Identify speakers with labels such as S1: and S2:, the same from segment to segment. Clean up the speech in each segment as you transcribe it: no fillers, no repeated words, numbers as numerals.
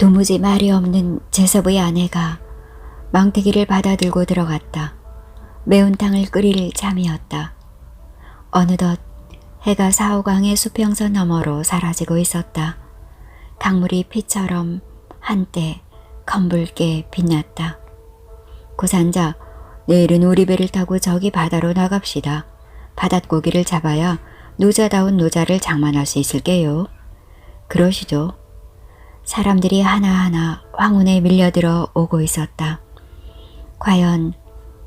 S1: 도무지 말이 없는 제섭의 아내가 망태기를 받아들고 들어갔다. 매운탕을 끓일 잠이었다. 어느덧 해가 사오강의 수평선 너머로 사라지고 있었다. 강물이 피처럼 한때 검붉게 빛났다. 고산자, 내일은 우리 배를 타고 저기 바다로 나갑시다. 바닷고기를 잡아야 노자다운 노자를 장만할 수 있을게요. 그러시죠. 사람들이 하나하나 황혼에 밀려들어 오고 있었다. 과연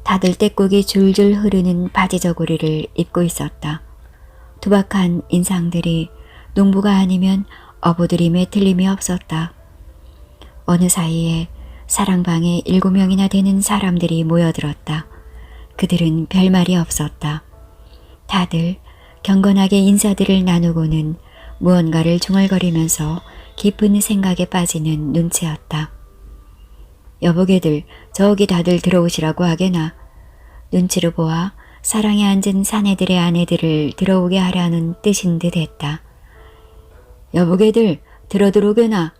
S1: 다들 떼국이 줄줄 흐르는 바지 저고리를 입고 있었다. 투박한 인상들이 농부가 아니면 어부들임에 틀림이 없었다. 어느 사이에 사랑방에 7명이나 되는 사람들이 모여들었다. 그들은 별말이 없었다. 다들 경건하게 인사들을 나누고는 무언가를 중얼거리면서 깊은 생각에 빠지는 눈치였다. 여보게들, 저기 다들 들어오시라고 하게나. 눈치로 보아 사랑에 앉은 사내들의 아내들을 들어오게 하려는 뜻인 듯 했다. 여보게들, 들어오게나.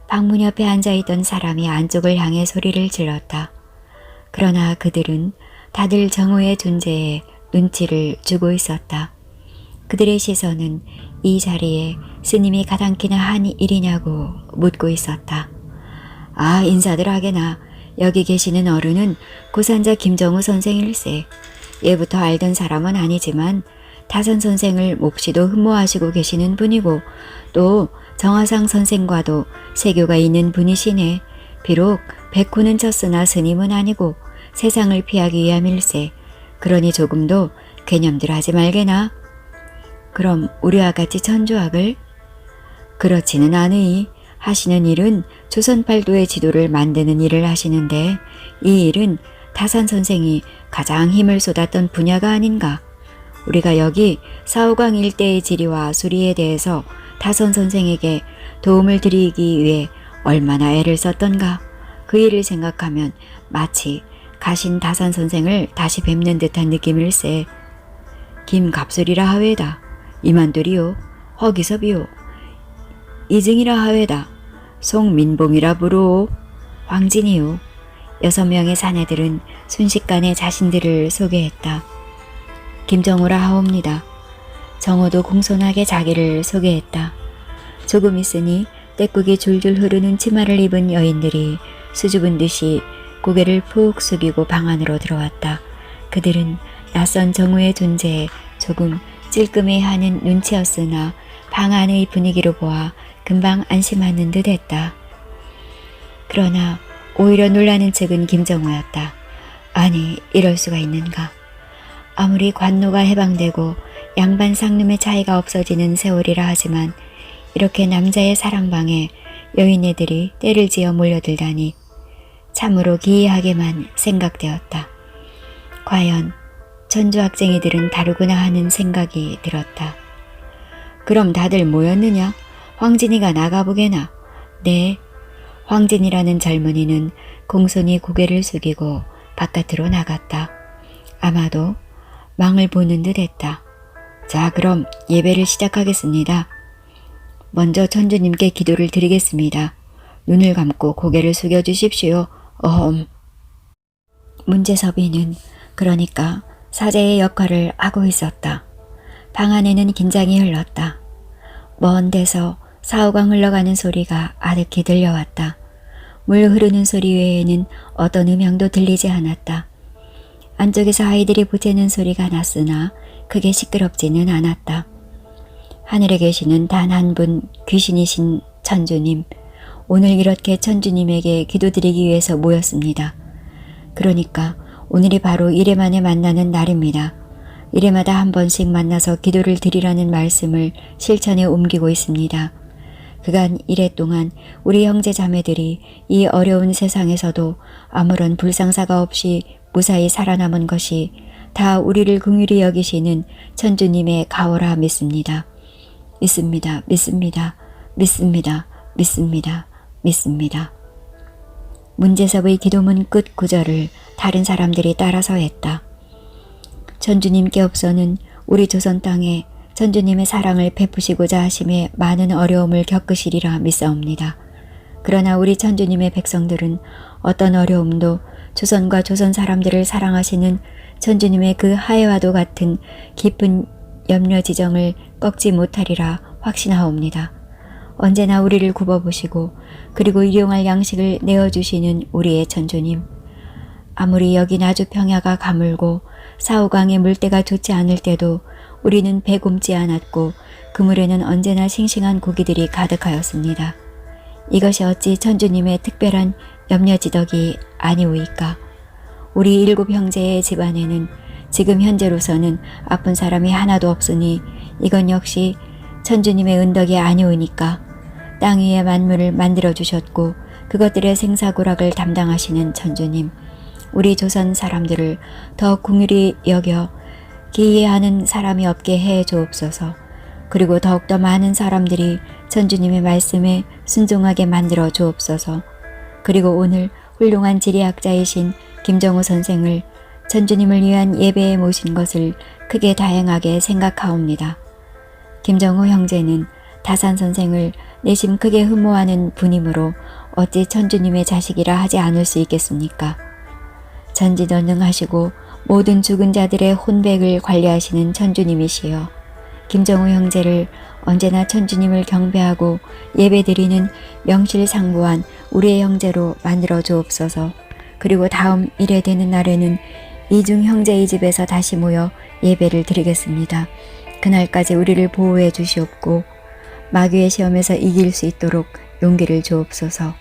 S1: 방문 옆에 앉아있던 사람이 안쪽을 향해 소리를 질렀다. 그러나 그들은 다들 정오의 존재에 눈치를 주고 있었다. 그들의 시선은 이 자리에 스님이 가당키나 한 일이냐고 묻고 있었다. 아, 인사들 하게나. 여기 계시는 어른은 고산자 김정우 선생일세. 예부터 알던 사람은 아니지만 다선 선생을 몹시도 흠모하시고 계시는 분이고 또 정화상 선생과도 세교가 있는 분이시네. 비록 백호는 쳤으나 스님은 아니고 세상을 피하기 위함일세. 그러니 조금도 개념들 하지 말게나. 그럼 우리와 같이 천주학을? 그렇지는 않으니 하시는 일은 조선팔도의 지도를 만드는 일을 하시는데 이 일은 다산 선생이 가장 힘을 쏟았던 분야가 아닌가. 우리가 여기 사오강 일대의 지리와 수리에 대해서 다선 선생에게 도움을 드리기 위해 얼마나 애를 썼던가. 그 일을 생각하면 마치 가신 다산 선생을 다시 뵙는 듯한 느낌일세. 김갑술이라 하외다. 이만돌이요. 허기섭이요. 이증이라 하외다. 송민봉이라 부르오. 황진이요. 6명의 사내들은 순식간에 자신들을 소개했다. 김정호라 하옵니다. 정호도 공손하게 자기를 소개했다. 조금 있으니 떼국이 줄줄 흐르는 치마를 입은 여인들이 수줍은 듯이 고개를 푹 숙이고 방 안으로 들어왔다. 그들은 낯선 정우의 존재에 조금 찔끔해하는 눈치였으나 방 안의 분위기로 보아 금방 안심하는 듯 했다. 그러나 오히려 놀라는 측은 김정우였다. 아니, 이럴 수가 있는가. 아무리 관노가 해방되고 양반 상놈의 차이가 없어지는 세월이라 하지만 이렇게 남자의 사랑방에 여인네들이 때를 지어 몰려들다니 참으로 기이하게만 생각되었다. 과연 천주학생이들은 다르구나 하는 생각이 들었다. 그럼 다들 모였느냐? 황진이가 나가보게나. 네. 황진이라는 젊은이는 공손히 고개를 숙이고 바깥으로 나갔다. 아마도 망을 보는 듯 했다. 자, 그럼 예배를 시작하겠습니다. 먼저 천주님께 기도를 드리겠습니다. 눈을 감고 고개를 숙여주십시오. 어험. 문제섭이는 그러니까 사제의 역할을 하고 있었다. 방 안에는 긴장이 흘렀다. 먼 데서 사오강 흘러가는 소리가 아득히 들려왔다. 물 흐르는 소리 외에는 어떤 음향도 들리지 않았다. 안쪽에서 아이들이 보채는 소리가 났으나 크게 시끄럽지는 않았다. 하늘에 계시는 단 한 분 귀신이신 천주님, 오늘 이렇게 천주님에게 기도드리기 위해서 모였습니다. 그러니까 오늘이 바로 이래만에 만나는 날입니다. 이래마다 한 번씩 만나서 기도를 드리라는 말씀을 실천에 옮기고 있습니다. 그간 이래 동안 우리 형제 자매들이 이 어려운 세상에서도 아무런 불상사가 없이 무사히 살아남은 것이 다 우리를 긍휼히 여기시는 천주님의 가호라 믿습니다. 믿습니다. 믿습니다. 믿습니다. 믿습니다. 믿습니다. 문제섭의 기도문 끝 구절을 다른 사람들이 따라서 했다. 천주님께 없어는 우리 조선 땅에 천주님의 사랑을 베푸시고자 하심에 많은 어려움을 겪으시리라 믿사옵니다. 그러나 우리 천주님의 백성들은 어떤 어려움도 조선과 조선 사람들을 사랑하시는 천주님의 그 하해와도 같은 깊은 염려지정을 꺾지 못하리라 확신하옵니다. 언제나 우리를 굽어보시고 그리고 일용할 양식을 내어주시는 우리의 천주님. 아무리 여기 나주 평야가 가물고 사후강의 물때가 좋지 않을 때도 우리는 배 굶지 않았고 그물에는 언제나 싱싱한 고기들이 가득하였습니다. 이것이 어찌 천주님의 특별한 염려지덕이 아니오이까. 우리 7 형제의 집안에는 지금 현재로서는 아픈 사람이 하나도 없으니 이건 역시 천주님의 은덕이 아니오니까. 땅 위에 만물을 만들어 주셨고 그것들의 생사고락을 담당하시는 천주님. 우리 조선 사람들을 더 긍휼히 여겨 기이해하는 사람이 없게 해 주옵소서. 그리고 더욱더 많은 사람들이 천주님의 말씀에 순종하게 만들어 주옵소서. 그리고 오늘 훌륭한 지리학자이신 김정우 선생을 천주님을 위한 예배에 모신 것을 크게 다행하게 생각하옵니다. 김정우 형제는 다산 선생을 내심 크게 흠모하는 분이므로 어찌 천주님의 자식이라 하지 않을 수 있겠습니까? 전지전능하시고 모든 죽은 자들의 혼백을 관리하시는 천주님이시여 김정우 형제를 언제나 천주님을 경배하고 예배드리는 명실상부한 우리의 형제로 만들어 주옵소서. 그리고 다음 일에 되는 날에는 이중 형제의 집에서 다시 모여 예배를 드리겠습니다. 그날까지 우리를 보호해 주시옵고 마귀의 시험에서 이길 수 있도록 용기를 주옵소서.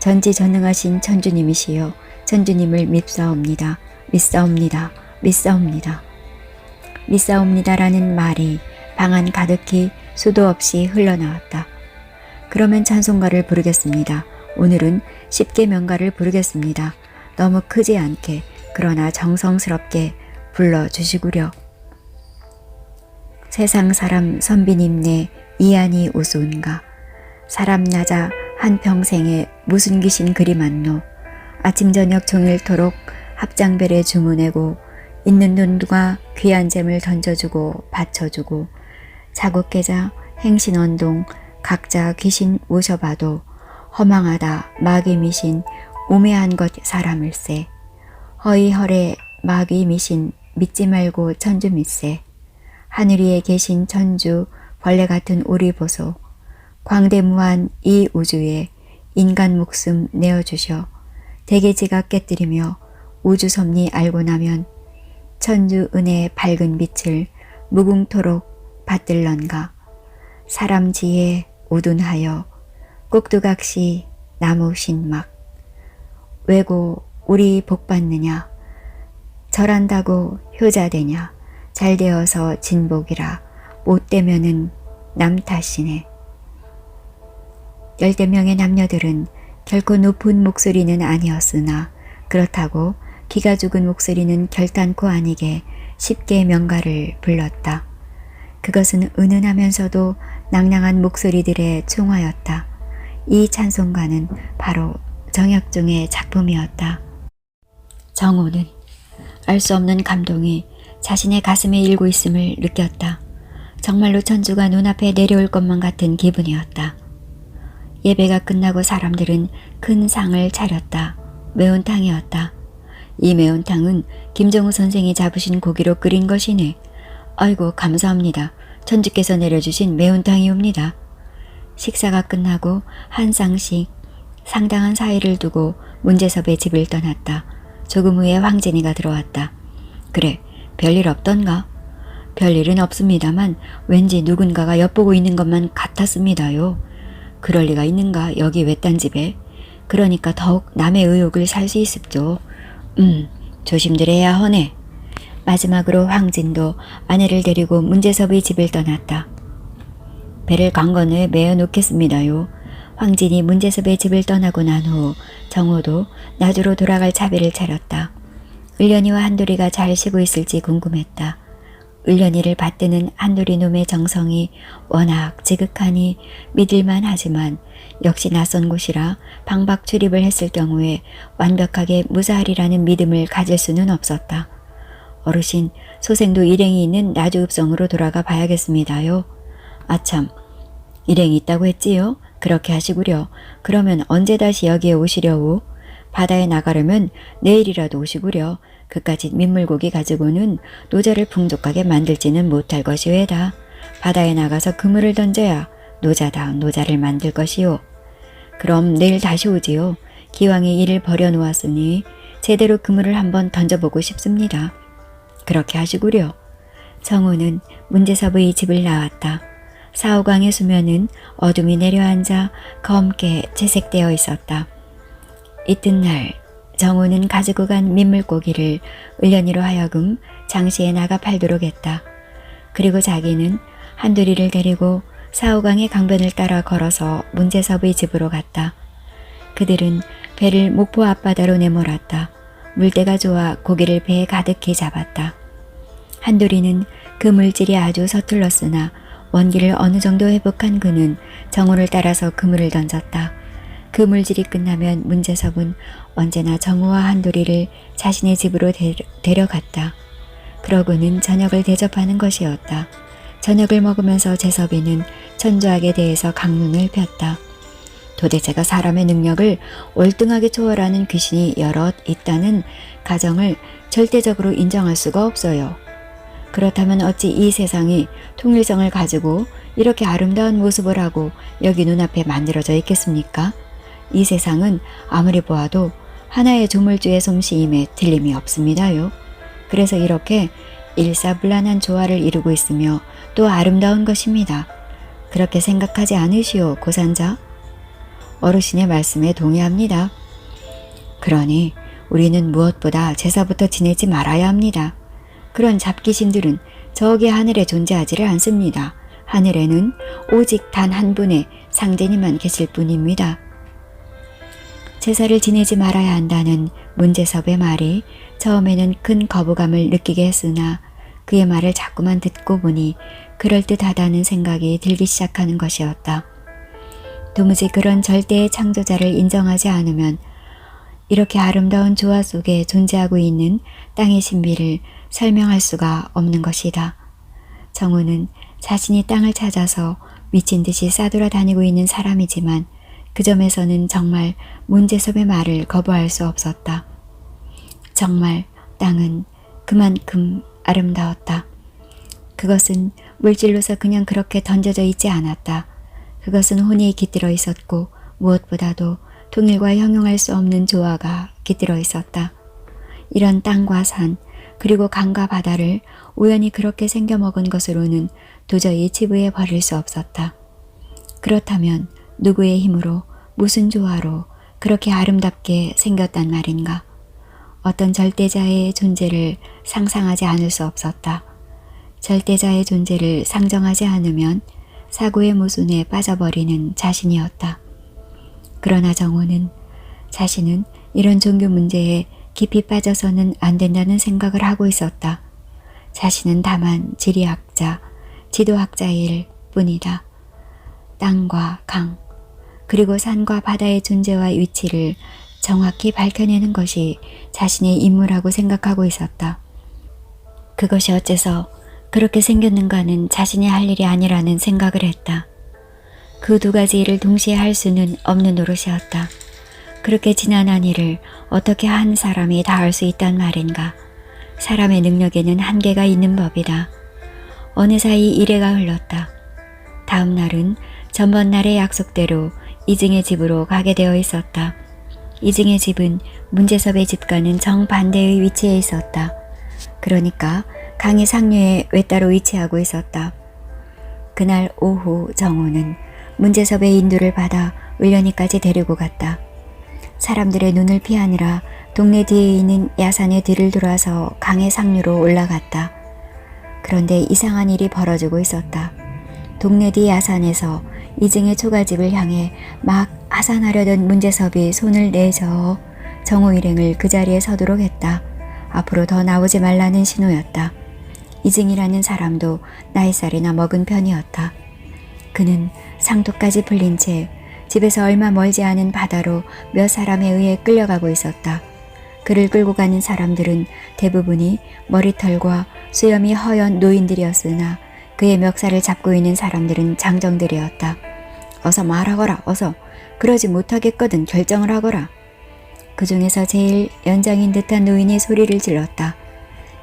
S1: 전지전능하신 천주님이시여 천주님을 밉사옵니다. 믿사옵니다. 믿사옵니다. 믿사옵니다라는 말이 방 안 가득히 수도 없이 흘러나왔다. 그러면 찬송가를 부르겠습니다. 오늘은 10계명가를 부르겠습니다. 너무 크지 않게 그러나 정성스럽게 불러주시구려. 세상 사람 선비님네 이안이 우스운가. 사람 낮아 한평생에 무슨 귀신 그리 많노. 아침 저녁 종일토록 합장별에 주문하고 있는 눈과 귀한 잼을 던져주고 바쳐주고 자고 깨자 행신언동 각자 귀신 모셔봐도 허망하다 마귀 미신 우매한 것 사람을세. 허이허래 마귀 미신 믿지 말고 천주 믿세. 하늘 위에 계신 천주 벌레 같은 우리 보소. 광대무한 이 우주에 인간 목숨 내어주셔. 대개지가 깨뜨리며 우주섭리 알고 나면 천주 은혜의 밝은 빛을 무궁토록 받들런가. 사람 지혜 우둔하여 꼭두각시 나무 신막. 왜고 우리 복받느냐. 절한다고 효자되냐. 잘되어서 진복이라. 못되면은 남 탓이네. 10명의 남녀들은 결코 높은 목소리는 아니었으나 그렇다고 기가 죽은 목소리는 결단코 아니게 10개의 명가를 불렀다. 그것은 은은하면서도 낭낭한 목소리들의 총화였다. 이 찬송가는 바로 정혁중의 작품이었다. 정호는 알 수 없는 감동이 자신의 가슴에 일고 있음을 느꼈다. 정말로 천주가 눈앞에 내려올 것만 같은 기분이었다. 예배가 끝나고 사람들은 큰 상을 차렸다. 매운탕이었다. 이 매운탕은 김정우 선생이 잡으신 고기로 끓인 것이네. 아이고 감사합니다. 천주께서 내려주신 매운탕이옵니다. 식사가 끝나고 한 쌍씩 상당한 사이를 두고 문제섭의 집을 떠났다. 조금 후에 황진이가 들어왔다. 그래, 별일 없던가? 별일은 없습니다만 왠지 누군가가 엿보고 있는 것만 같았습니다요. 그럴 리가 있는가 여기 외딴 집에. 그러니까 더욱 남의 의욕을 살 수 있습죠. 조심들 해야 허네. 마지막으로 황진도 아내를 데리고 문제섭의 집을 떠났다. 배를 강건에 메어 놓겠습니다요. 황진이 문제섭의 집을 떠나고 난 후 정호도 나주로 돌아갈 차비를 차렸다. 을련이와 한돌이가 잘 쉬고 있을지 궁금했다. 을련이를 받드는 한돌이 놈의 정성이 워낙 지극하니 믿을만 하지만 역시 낯선 곳이라 방박 출입을 했을 경우에 완벽하게 무사하리라는 믿음을 가질 수는 없었다. 어르신, 소생도 일행이 있는 나주읍성으로 돌아가 봐야겠습니다요. 아참, 일행이 있다고 했지요? 그렇게 하시구려. 그러면 언제 다시 여기에 오시려우? 바다에 나가려면 내일이라도 오시구려. 그까짓 민물고기 가지고는 노자를 풍족하게 만들지는 못할 것이외다. 바다에 나가서 그물을 던져야 노자다운 노자를 만들 것이요. 그럼 내일 다시 오지요. 기왕에 일을 벌여놓았으니 제대로 그물을 한번 던져보고 싶습니다. 그렇게 하시구려. 정호는 문제섭의 집을 나왔다. 사후광의 수면은 어둠이 내려앉아 검게 채색되어 있었다. 이튿날 정호는 가지고 간 민물고기를 을련이로 하여금 장시에 나가 팔도록 했다. 그리고 자기는 한두리를 데리고 사후광의 강변을 따라 걸어서 문제섭의 집으로 갔다. 그들은 배를 목포 앞바다로 내몰았다. 물때가 좋아 고기를 배에 가득히 잡았다. 한두리는 그 물질이 아주 서툴렀으나 원기를 어느 정도 회복한 그는 정호를 따라서 그물을 던졌다. 그 물질이 끝나면 문제섭은 언제나 정호와 한두리를 자신의 집으로 데려갔다. 그러고는 저녁을 대접하는 것이었다. 저녁을 먹으면서 재섭이는 천조학에 대해서 강론을 폈다. 도대체가 사람의 능력을 월등하게 초월하는 귀신이 여럿 있다는 가정을 절대적으로 인정할 수가 없어요. 그렇다면 어찌 이 세상이 통일성을 가지고 이렇게 아름다운 모습을 하고 여기 눈앞에 만들어져 있겠습니까? 이 세상은 아무리 보아도 하나의 조물주의 솜씨임에 틀림이 없습니다요. 그래서 이렇게 일사불란한 조화를 이루고 있으며 또 아름다운 것입니다. 그렇게 생각하지 않으시오, 고산자? 어르신의 말씀에 동의합니다. 그러니 우리는 무엇보다 제사부터 지내지 말아야 합니다. 그런 잡귀신들은 저기 하늘에 존재하지를 않습니다. 하늘에는 오직 단 한 분의 상제님만 계실 뿐입니다. 제사를 지내지 말아야 한다는 문제섭의 말이 처음에는 큰 거부감을 느끼게 했으나 그의 말을 자꾸만 듣고 보니 그럴듯하다는 생각이 들기 시작하는 것이었다. 도무지 그런 절대의 창조자를 인정하지 않으면 이렇게 아름다운 조화 속에 존재하고 있는 땅의 신비를 설명할 수가 없는 것이다. 정우는 자신이 땅을 찾아서 미친 듯이 싸돌아다니고 있는 사람이지만 그 점에서는 정말 문제섭의 말을 거부할 수 없었다. 정말 땅은 그만큼 아름다웠다. 그것은 물질로서 그냥 그렇게 던져져 있지 않았다. 그것은 혼이 깃들어 있었고 무엇보다도 통일과 형용할 수 없는 조화가 깃들어 있었다. 이런 땅과 산 그리고 강과 바다를 우연히 그렇게 생겨먹은 것으로는 도저히 치부해 버릴 수 없었다. 그렇다면 누구의 힘으로 무슨 조화로 그렇게 아름답게 생겼단 말인가? 어떤 절대자의 존재를 상상하지 않을 수 없었다. 절대자의 존재를 상정하지 않으면 사고의 모순에 빠져버리는 자신이었다. 그러나 정호는 자신은 이런 종교 문제에 깊이 빠져서는 안 된다는 생각을 하고 있었다. 자신은 다만 지리학자, 지도학자일 뿐이다. 땅과 강, 그리고 산과 바다의 존재와 위치를 정확히 밝혀내는 것이 자신의 임무라고 생각하고 있었다. 그것이 어째서 그렇게 생겼는가는 자신이 할 일이 아니라는 생각을 했다. 그 두 가지 일을 동시에 할 수는 없는 노릇이었다. 그렇게 지난한 일을 어떻게 한 사람이 다 할 수 있단 말인가. 사람의 능력에는 한계가 있는 법이다. 어느 사이 일해가 흘렀다. 다음 날은 전번날의 약속대로 이증의 집으로 가게 되어 있었다. 이증의 집은 문제섭의 집과는 정반대의 위치에 있었다. 그러니까 강의 상류에 외따로 위치하고 있었다. 그날 오후 정호는 문제섭의 인도를 받아 을련이까지 데리고 갔다. 사람들의 눈을 피하느라 동네 뒤에 있는 야산의 뒤를 돌아서 강의 상류로 올라갔다. 그런데 이상한 일이 벌어지고 있었다. 동네 뒤 야산에서 이증의 초가집을 향해 막 하산하려던 문제섭이 손을 내저어 정호 일행을 그 자리에 서도록 했다. 앞으로 더 나오지 말라는 신호였다. 이증이라는 사람도 나이살이나 먹은 편이었다. 그는 상토까지 풀린 채 집에서 얼마 멀지 않은 바다로 몇 사람에 의해 끌려가고 있었다. 그를 끌고 가는 사람들은 대부분이 머리털과 수염이 허연 노인들이었으나 그의 멱살을 잡고 있는 사람들은 장정들이었다. 어서 말하거라. 어서. 그러지 못하겠거든 결정을 하거라. 그 중에서 제일 연장인 듯한 노인이 소리를 질렀다.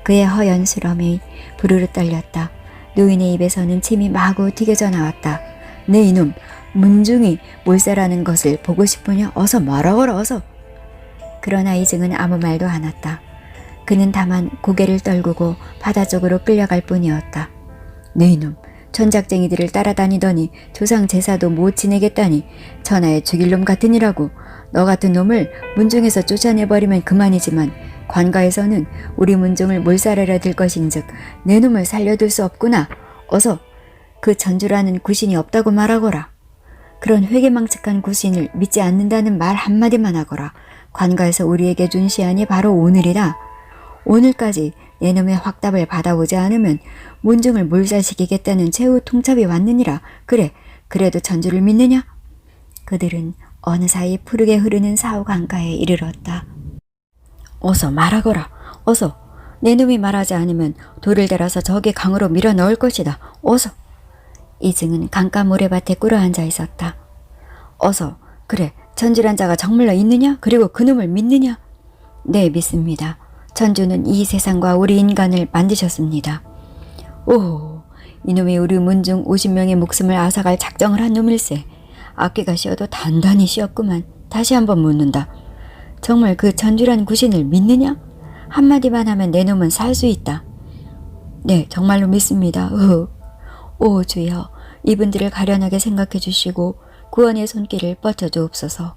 S1: 그의 허연스러움이 부르르 떨렸다. 노인의 입에서는 침이 마구 튀겨져 나왔다. 네 이놈, 문중이 몰세라는 것을 보고 싶으냐? 어서 말하거라 어서. 그러나 이증은 아무 말도 안 했다. 그는 다만 고개를 떨구고 바다 쪽으로 끌려갈 뿐이었다. 네 이놈, 천작쟁이들을 따라다니더니 조상 제사도 못 지내겠다니 천하에 죽일 놈 같으니라고. 너 같은 놈을 문중에서 쫓아내버리면 그만이지만 관가에서는 우리 문중을 몰살하려 들 것인즉 내 놈을 살려둘 수 없구나. 어서 그 전주라는 구신이 없다고 말하거라. 그런 회개망측한 구신을 믿지 않는다는 말 한마디만 하거라. 관가에서 우리에게 준 시한이 바로 오늘이다. 오늘까지 내 놈의 확답을 받아오지 않으면 문중을 몰살시키겠다는 최후 통첩이 왔느니라. 그래, 그래도 전주를 믿느냐? 그들은 어느 사이 푸르게 흐르는 사후 강가에 이르렀다. 어서 말하거라. 어서. 내 놈이 말하지 않으면 돌을 대라서 저기 강으로 밀어 넣을 것이다. 어서. 이증은 강가 모래밭에 꿇어앉아 있었다. 어서. 그래, 전주란 자가 정말로 있느냐? 그리고 그놈을 믿느냐? 네, 믿습니다. 천주는 이 세상과 우리 인간을 만드셨습니다. 오, 이놈이 우리 문중 50명의 목숨을 앗아갈 작정을 한 놈일세. 악기가 씌어도 단단히 씌었구만. 다시 한번 묻는다. 정말 그 전주란 구신을 믿느냐? 한마디만 하면 내 놈은 살 수 있다. 네, 정말로 믿습니다. 오 주여, 이분들을 가련하게 생각해 주시고 구원의 손길을 뻗쳐주옵소서.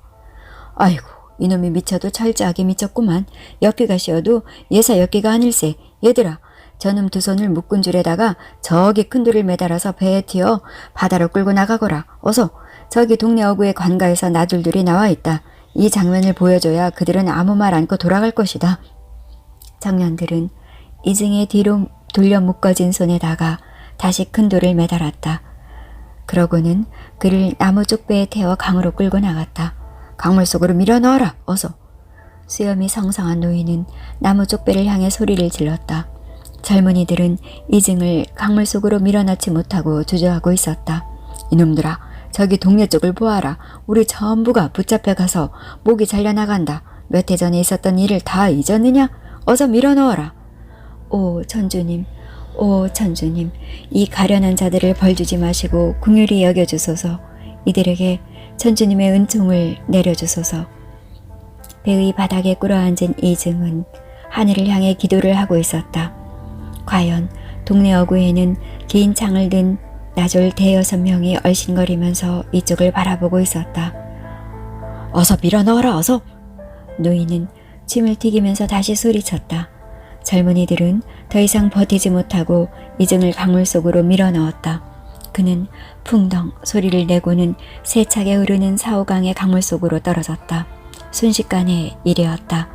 S1: 아이고, 이놈이 미쳐도 철저하게 미쳤구만. 엮기가 씌어도 예사 엮기가 아닐세. 얘들아, 저놈 두 손을 묶은 줄에다가 저기 큰 돌을 매달아서 배에 튀어 바다로 끌고 나가거라. 어서. 저기 동네 어구의 관가에서 나들들이 나와 있다. 이 장면을 보여줘야 그들은 아무 말 않고 돌아갈 것이다. 청년들은 이증의 뒤로 돌려 묶어진 손에다가 다시 큰 돌을 매달았다. 그러고는 그를 나무 쪽배에 태워 강으로 끌고 나갔다. 강물 속으로 밀어 넣어라. 어서. 수염이 성성한 노인은 나무 쪽배를 향해 소리를 질렀다. 젊은이들은 이증을 강물 속으로 밀어넣지 못하고 주저하고 있었다. 이놈들아, 저기 동네 쪽을 보아라. 우리 전부가 붙잡혀 가서 목이 잘려나간다. 몇 해 전에 있었던 일을 다 잊었느냐? 어서 밀어넣어라. 오 천주님, 오 천주님, 이 가련한 자들을 벌주지 마시고 긍휼히 여겨주소서. 이들에게 천주님의 은총을 내려주소서. 배의 바닥에 꿇어앉은 이증은 하늘을 향해 기도를 하고 있었다. 과연 동네 어구에는 긴 창을 든 나졸 대여섯 명이 얼씬거리면서 이쪽을 바라보고 있었다. 어서 밀어넣어라 어서. 노인은 침을 튀기면서 다시 소리쳤다. 젊은이들은 더 이상 버티지 못하고 이증을 강물 속으로 밀어넣었다. 그는 풍덩 소리를 내고는 세차게 흐르는 사오강의 강물 속으로 떨어졌다. 순식간에 일이었다.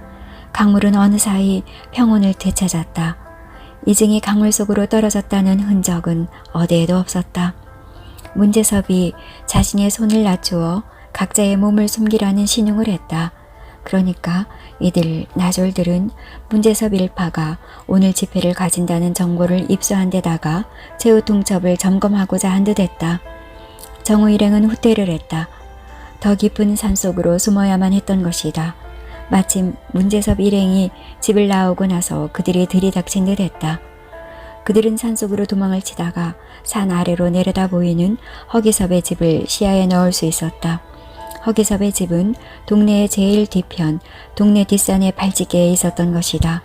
S1: 강물은 어느 사이 평온을 되찾았다. 이증이 강물 속으로 떨어졌다는 흔적은 어디에도 없었다. 문제섭이 자신의 손을 낮추어 각자의 몸을 숨기라는 신용을 했다. 그러니까 이들 나졸들은 문제섭 일파가 오늘 집회를 가진다는 정보를 입수한 데다가 최후 통첩을 점검하고자 한 듯 했다. 정우 일행은 후퇴를 했다. 더 깊은 산속으로 숨어야만 했던 것이다. 마침 문제섭 일행이 집을 나오고 나서 그들이 들이닥친 듯 했다. 그들은 산속으로 도망을 치다가 산 아래로 내려다 보이는 허기섭의 집을 시야에 넣을 수 있었다. 허기섭의 집은 동네의 제일 뒤편, 동네 뒷산의 발찌개에 있었던 것이다.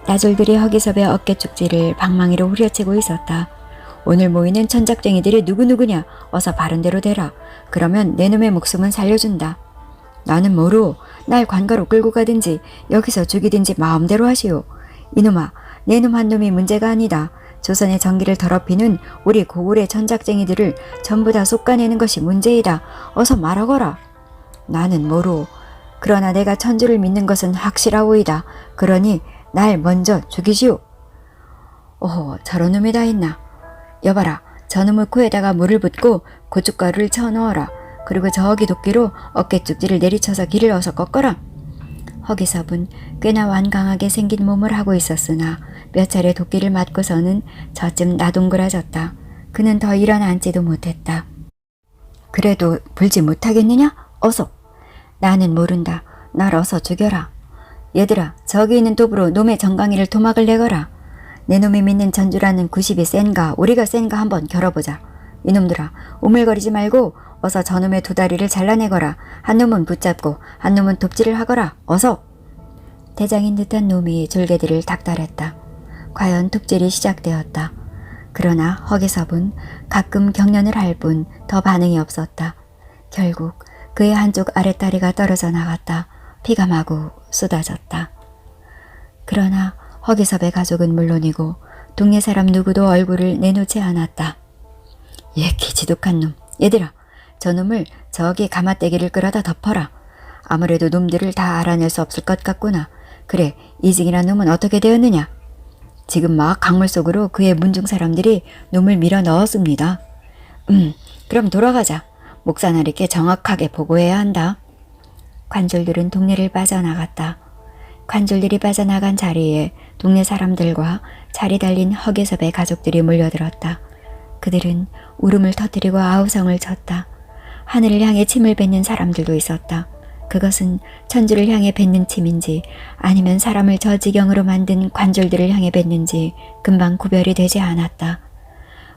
S1: 나졸들이 허기섭의 어깨축지를 방망이로 후려치고 있었다. 오늘 모이는 천작쟁이들이 누구누구냐? 어서 바른 대로 대라. 그러면 내 놈의 목숨은 살려준다. 나는 모르오. 날 관가로 끌고 가든지 여기서 죽이든지 마음대로 하시오. 이놈아, 내 놈 한 놈이 문제가 아니다. 조선의 정기를 더럽히는 우리 고을의 천작쟁이들을 전부 다 솎아내는 것이 문제이다. 어서 말하거라. 나는 모르오. 그러나 내가 천주를 믿는 것은 확실하오이다. 그러니 날 먼저 죽이시오. 오호, 저런 놈이 다 있나. 여봐라, 저놈의 코에다가 물을 붓고 고춧가루를 쳐넣어라. 그리고 저기 도끼로 어깨축지를 내리쳐서 길을 어서 꺾어라. 허기섭은 꽤나 완강하게 생긴 몸을 하고 있었으나 몇 차례 도끼를 맞고서는 저쯤 나동그라졌다. 그는 더 일어나앉지도 못했다. 그래도 불지 못하겠느냐? 어서. 나는 모른다. 날 어서 죽여라. 얘들아, 저기 있는 돛으로 놈의 정강이를 토막을 내거라. 내 놈이 믿는 전주라는 90이 센가 우리가 센가 한번 겨뤄보자. 이놈들아, 우물거리지 말고 어서 저놈의 두 다리를 잘라내거라. 한 놈은 붙잡고 한 놈은 돕질을 하거라. 어서. 대장인 듯한 놈이 줄개들을 닥달했다. 과연 돕질이 시작되었다. 그러나 허기섭은 가끔 경련을 할 뿐 더 반응이 없었다. 결국 그의 한쪽 아랫다리가 떨어져 나갔다. 피가 마구 쏟아졌다. 그러나 허기섭의 가족은 물론이고 동네 사람 누구도 얼굴을 내놓지 않았다. 기지독한 놈. 얘들아, 저놈을 저기 가마떼기를 끌어다 덮어라. 아무래도 놈들을 다 알아낼 수 없을 것 같구나. 그래, 이직이란 놈은 어떻게 되었느냐? 지금 막 강물 속으로 그의 문중 사람들이 놈을 밀어 넣었습니다. 그럼 돌아가자. 목사나리께 정확하게 보고해야 한다. 관졸들은 동네를 빠져나갔다. 관졸들이 빠져나간 자리에 동네 사람들과 자리 달린 허기섭의 가족들이 몰려들었다. 그들은 울음을 터뜨리고 아우성을 쳤다. 하늘을 향해 침을 뱉는 사람들도 있었다. 그것은 천주를 향해 뱉는 침인지 아니면 사람을 저 지경으로 만든 관졸들을 향해 뱉는지 금방 구별이 되지 않았다.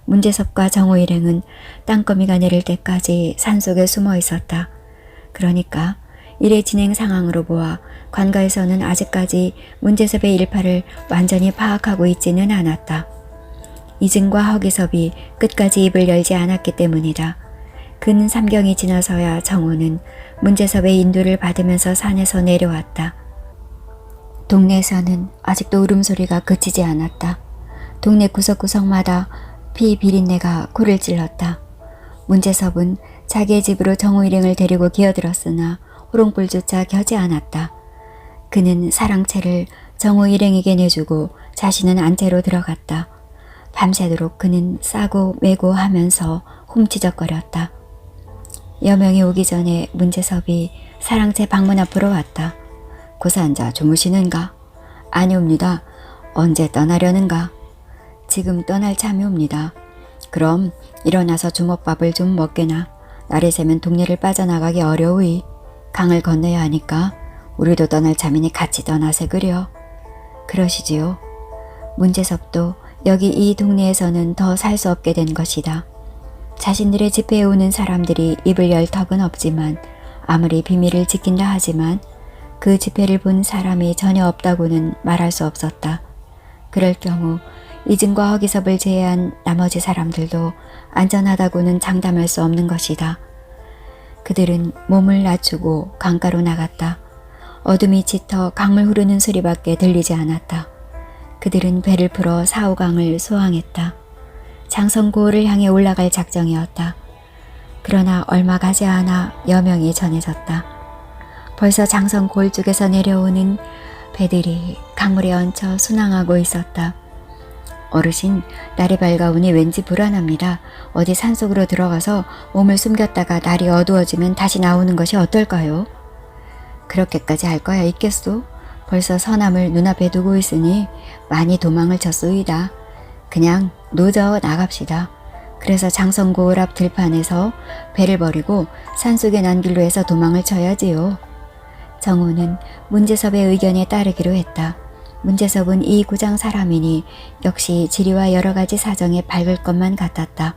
S1: 문제섭과 정호 일행은 땅거미가 내릴 때까지 산속에 숨어 있었다. 그러니까 일의 진행 상황으로 보아 관가에서는 아직까지 문제섭의 일파를 완전히 파악하고 있지는 않았다. 이증과 허기섭이 끝까지 입을 열지 않았기 때문이다. 근 3경이 지나서야 정호는 문제섭의 인도를 받으면서 산에서 내려왔다. 동네에서는 아직도 울음소리가 그치지 않았다. 동네 구석구석마다 피 비린내가 코를 찔렀다. 문제섭은 자기의 집으로 정호 일행을 데리고 기어들었으나 호롱불조차 겨지 않았다. 그는 사랑채를 정호 일행에게 내주고 자신은 안채로 들어갔다. 밤새도록 그는 싸고 매고 하면서 훔치적거렸다. 여명이 오기 전에 문제섭이 사랑채 방문 앞으로 왔다. 고산자 주무시는가? 아니옵니다. 언제 떠나려는가? 지금 떠날 참이 옵니다. 그럼 일어나서 주먹밥을 좀 먹게나. 날이 새면 동네를 빠져나가기 어려우이. 강을 건너야 하니까 우리도 떠날 참이니 같이 떠나세 그려. 그러시지요. 문제섭도 여기 이 동네에서는 더 살 수 없게 된 것이다. 자신들의 집회에 오는 사람들이 입을 열 턱은 없지만 아무리 비밀을 지킨다 하지만 그 집회를 본 사람이 전혀 없다고는 말할 수 없었다. 그럴 경우 이증과 허기섭을 제외한 나머지 사람들도 안전하다고는 장담할 수 없는 것이다. 그들은 몸을 낮추고 강가로 나갔다. 어둠이 짙어 강물 흐르는 소리밖에 들리지 않았다. 그들은 배를 풀어 사오강을 소항했다. 장성고을을 향해 올라갈 작정이었다. 그러나 얼마 가지 않아 여명이 전해졌다. 벌써 장성고을 쪽에서 내려오는 배들이 강물에 얹혀 순항하고 있었다. 어르신, 날이 밝아오니 왠지 불안합니다. 어디 산속으로 들어가서 몸을 숨겼다가 날이 어두워지면 다시 나오는 것이 어떨까요? 그렇게까지 할 거야 있겠소? 벌써 서남을 눈앞에 두고 있으니 많이 도망을 쳤소이다. 그냥 노저 나갑시다. 그래서 장성고을 앞 들판에서 배를 버리고 산속에 난 길로 해서 도망을 쳐야지요. 정호는 문제섭의 의견에 따르기로 했다. 문제섭은 이 구장 사람이니 역시 지리와 여러 가지 사정에 밝을 것만 같았다.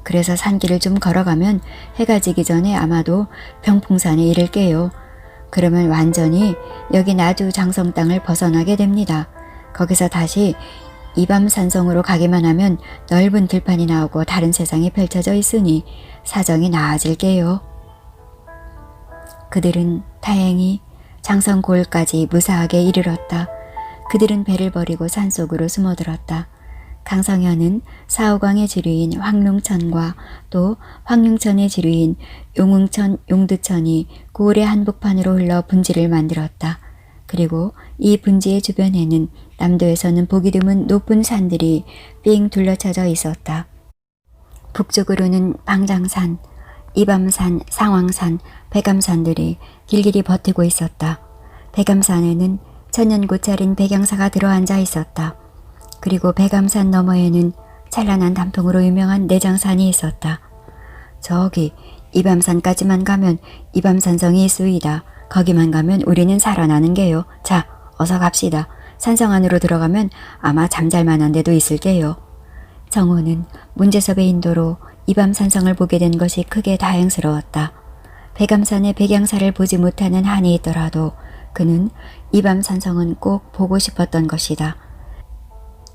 S1: 그래서 산길을 좀 걸어가면 해가 지기 전에 아마도 병풍산에 이를게요. 그러면 완전히 여기 나주 장성 땅을 벗어나게 됩니다. 거기서 다시 이밤산성으로 가기만 하면 넓은 들판이 나오고 다른 세상이 펼쳐져 있으니 사정이 나아질게요. 그들은 다행히 장성고을까지 무사하게 이르렀다. 그들은 배를 버리고 산속으로 숨어들었다. 강성현은 사오광의 지류인 황룡천과 또 황룡천의 지류인 용흥천, 용두천이 고을의 한복판으로 흘러 분지를 만들었다. 그리고 이 분지의 주변에는 남도에서는 보기 드문 높은 산들이 삥 둘러쳐져 있었다. 북쪽으로는 방장산, 이밤산, 상왕산, 백암산들이 길길이 버티고 있었다. 백암산에는 천년고찰인 백양사가 들어앉아 있었다. 그리고 백암산 너머에는 찬란한 단풍으로 유명한 내장산이 있었다. 저기 이밤산까지만 가면 이밤산성이 있으이다. 거기만 가면 우리는 살아나는 게요. 자, 어서 갑시다. 산성 안으로 들어가면 아마 잠잘 만한 데도 있을 게요. 정호는 문제섭의 인도로 이밤산성을 보게 된 것이 크게 다행스러웠다. 백암산의 백양사를 보지 못하는 한이 있더라도 그는 이밤산성은 꼭 보고 싶었던 것이다.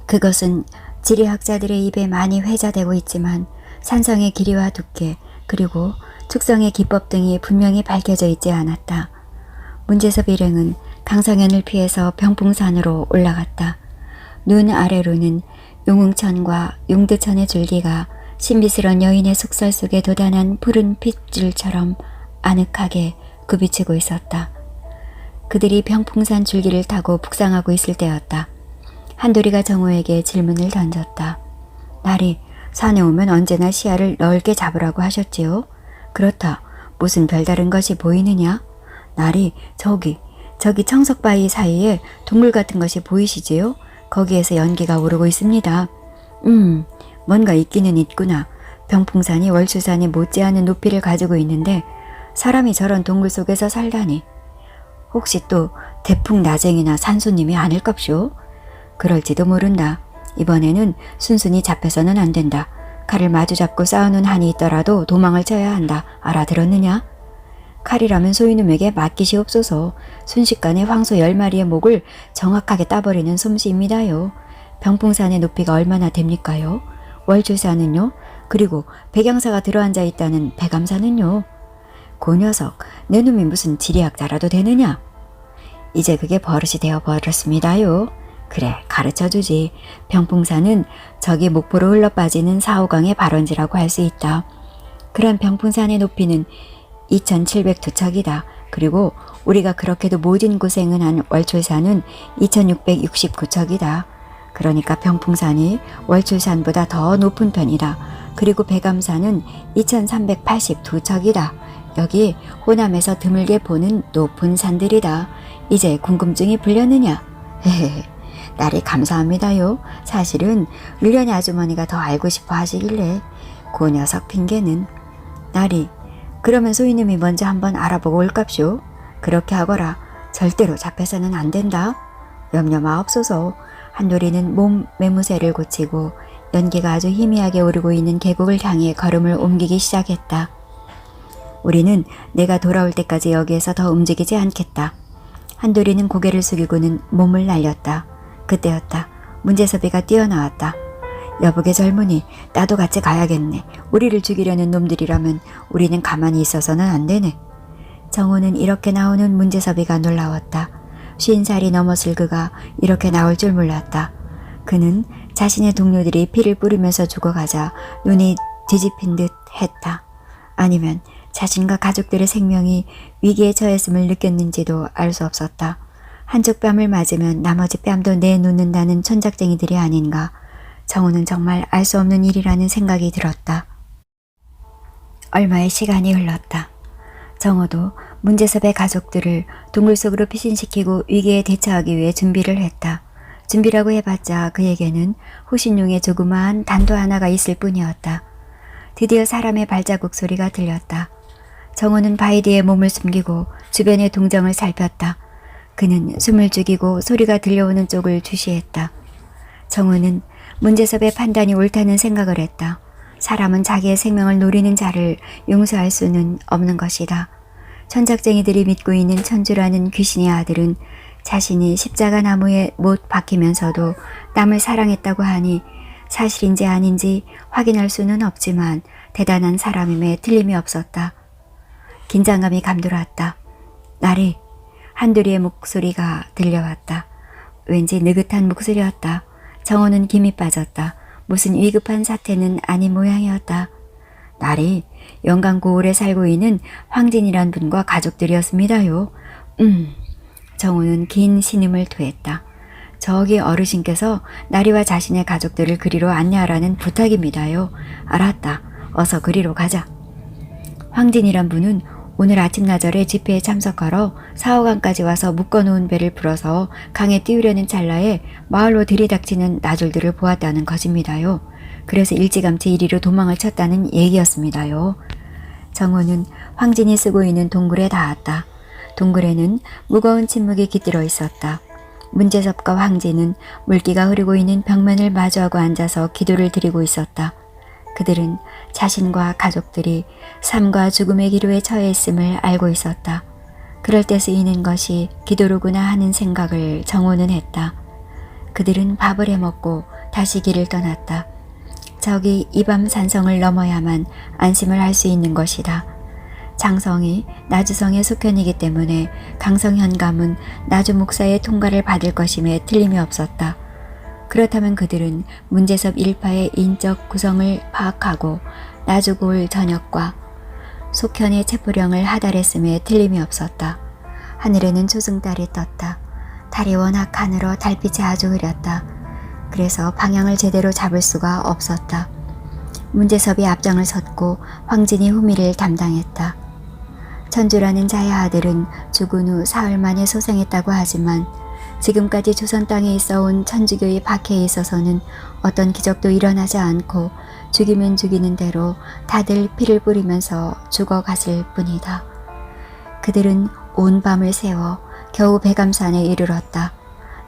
S1: 그것은 지리학자들의 입에 많이 회자되고 있지만 산성의 길이와 두께 그리고 축성의 기법 등이 분명히 밝혀져 있지 않았다. 문제섭 일행은 강성현을 피해서 병풍산으로 올라갔다. 눈 아래로는 용흥천과 용두천의 줄기가 신비스런 여인의 속설 속에 돋아난 푸른 핏줄처럼 아늑하게 굽이치고 있었다. 그들이 병풍산 줄기를 타고 북상하고 있을 때였다. 한돌이가 정호에게 질문을 던졌다. 날이 산에 오면 언제나 시야를 넓게 잡으라고 하셨지요? 그렇다. 무슨 별다른 것이 보이느냐? 날이 저기 청석바위 사이에 동굴 같은 것이 보이시지요? 거기에서 연기가 오르고 있습니다. 뭔가 있기는 있구나. 병풍산이 월수산에 못지않은 높이를 가지고 있는데 사람이 저런 동굴 속에서 살다니. 혹시 또 대풍나쟁이나 산소님이 아닐깝쇼? 그럴지도 모른다. 이번에는 순순히 잡혀서는 안 된다. 칼을 마주잡고 싸우는 한이 있더라도 도망을 쳐야 한다. 알아들었느냐? 칼이라면 소인놈에게 맡기시옵소서. 순식간에 황소 10마리의 목을 정확하게 따버리는 솜씨입니다요. 병풍산의 높이가 얼마나 됩니까요? 월주산은요? 그리고 백양사가 들어앉아 있다는 백암산은요? 그 녀석, 내 놈이 무슨 지리학자라도 되느냐? 이제 그게 버릇이 되어 버렸습니다요. 그래, 가르쳐주지. 병풍산은 저기 목포로 흘러빠지는 사호강의 발원지라고 할 수 있다. 그런 병풍산의 높이는 2702척이다. 그리고 우리가 그렇게도 모진 고생을 한 월출산은 2669척이다. 그러니까 병풍산이 월출산보다 더 높은 편이다. 그리고 백암산은 2382척이다. 여기 호남에서 드물게 보는 높은 산들이다. 이제 궁금증이 풀렸느냐? 헤헤헤. 날이 감사합니다요. 사실은 을련이 아주머니가 더 알고 싶어 하시길래 그 녀석 핑계는. 날이 그러면 소인님이 먼저 한번 알아보고 올깝쇼. 그렇게 하거라. 절대로 잡혀서는 안 된다. 염려 마옵소서. 한돌이는 몸 매무새를 고치고 연기가 아주 희미하게 오르고 있는 계곡을 향해 걸음을 옮기기 시작했다. 우리는 내가 돌아올 때까지 여기에서 더 움직이지 않겠다. 한돌이는 고개를 숙이고는 몸을 날렸다. 그때였다. 문제섭이가 뛰어나왔다. 여보게 젊은이, 나도 같이 가야겠네. 우리를 죽이려는 놈들이라면 우리는 가만히 있어서는 안 되네. 정호는 이렇게 나오는 문제섭이가 놀라웠다. 50살이 넘었을 그가 이렇게 나올 줄 몰랐다. 그는 자신의 동료들이 피를 뿌리면서 죽어가자 눈이 뒤집힌 듯 했다. 아니면 자신과 가족들의 생명이 위기에 처했음을 느꼈는지도 알 수 없었다. 한쪽 뺨을 맞으면 나머지 뺨도 내놓는다는 천작쟁이들이 아닌가. 정호는 정말 알 수 없는 일이라는 생각이 들었다. 얼마의 시간이 흘렀다. 정호도 문제섭의 가족들을 동굴 속으로 피신시키고 위기에 대처하기 위해 준비를 했다. 준비라고 해봤자 그에게는 호신용의 조그마한 단도 하나가 있을 뿐이었다. 드디어 사람의 발자국 소리가 들렸다. 정호는 바위 뒤에 몸을 숨기고 주변의 동정을 살폈다. 그는 숨을 죽이고 소리가 들려오는 쪽을 주시했다. 정호는 문제섭의 판단이 옳다는 생각을 했다. 사람은 자기의 생명을 노리는 자를 용서할 수는 없는 것이다. 천작쟁이들이 믿고 있는 천주라는 귀신의 아들은 자신이 십자가 나무에 못 박히면서도 남을 사랑했다고 하니 사실인지 아닌지 확인할 수는 없지만 대단한 사람임에 틀림이 없었다. 긴장감이 감돌았다. 나리, 한돌이의 목소리가 들려왔다. 왠지 느긋한 목소리였다. 정호는 김이 빠졌다. 무슨 위급한 사태는 아닌 모양이었다. 나리, 영광고을에 살고 있는 황진이란 분과 가족들이었습니다요. 정호는 긴 신음을 토했다. 저기 어르신께서 나리와 자신의 가족들을 그리로 안내하라는 부탁입니다요. 알았다. 어서 그리로 가자. 황진이란 분은 오늘 아침나절에 집회에 참석하러 사호강까지 와서 묶어놓은 배를 풀어서 강에 띄우려는 찰나에 마을로 들이닥치는 나졸들을 보았다는 것입니다요. 그래서 일찌감치 이리로 도망을 쳤다는 얘기였습니다요. 정호는 황진이 쓰고 있는 동굴에 닿았다. 동굴에는 무거운 침묵이 깃들어 있었다. 문제섭과 황진은 물기가 흐르고 있는 벽면을 마주하고 앉아서 기도를 드리고 있었다. 그들은 자신과 가족들이 삶과 죽음의 기로에 처해 있음을 알고 있었다. 그럴 때 쓰이는 것이 기도로구나 하는 생각을 정호는 했다. 그들은 밥을 해먹고 다시 길을 떠났다. 저기 이 밤 산성을 넘어야만 안심을 할 수 있는 것이다. 장성이 나주성의 속현이기 때문에 강성현감은 나주 목사의 통과를 받을 것임에 틀림이 없었다. 그렇다면 그들은 문제섭 일파의 인적 구성을 파악하고 나주고을 전역과 속현의 체포령을 하달했음에 틀림이 없었다. 하늘에는 조승달이 떴다. 달이 워낙 가늘어 달빛이 아주 흐렸다. 그래서 방향을 제대로 잡을 수가 없었다. 문제섭이 앞장을 섰고 황진이 후미를 담당했다. 천주라는 자의 아들은 죽은 후 사흘 만에 소생했다고 하지만 지금까지 조선 땅에 있어온 천주교의 박해에 있어서는 어떤 기적도 일어나지 않고 죽이면 죽이는 대로 다들 피를 뿌리면서 죽어갔을 뿐이다. 그들은 온 밤을 새워 겨우 백암산에 이르렀다.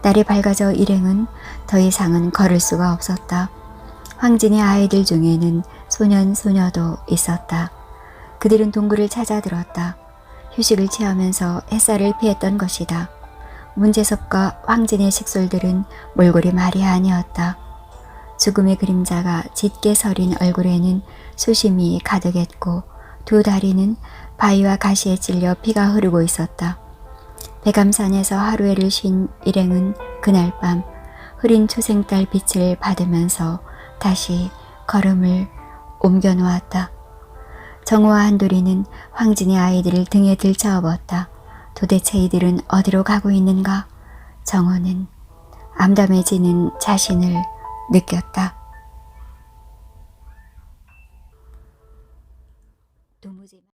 S1: 날이 밝아져 일행은 더 이상은 걸을 수가 없었다. 황진의 아이들 중에는 소년, 소녀도 있었다. 그들은 동굴을 찾아들었다. 휴식을 취하면서 햇살을 피했던 것이다. 문제섭과 황진의 식솔들은 몰골이 말이 아니었다. 죽음의 그림자가 짙게 서린 얼굴에는 수심이 가득했고 두 다리는 바위와 가시에 찔려 피가 흐르고 있었다. 백암산에서 하루에를 쉰 일행은 그날 밤 흐린 초생달 빛을 받으면서 다시 걸음을 옮겨 놓았다. 정호와 한돌이는 황진의 아이들을 등에 들쳐업었다. 도대체 이들은 어디로 가고 있는가? 정호는 암담해지는 자신을 느꼈다.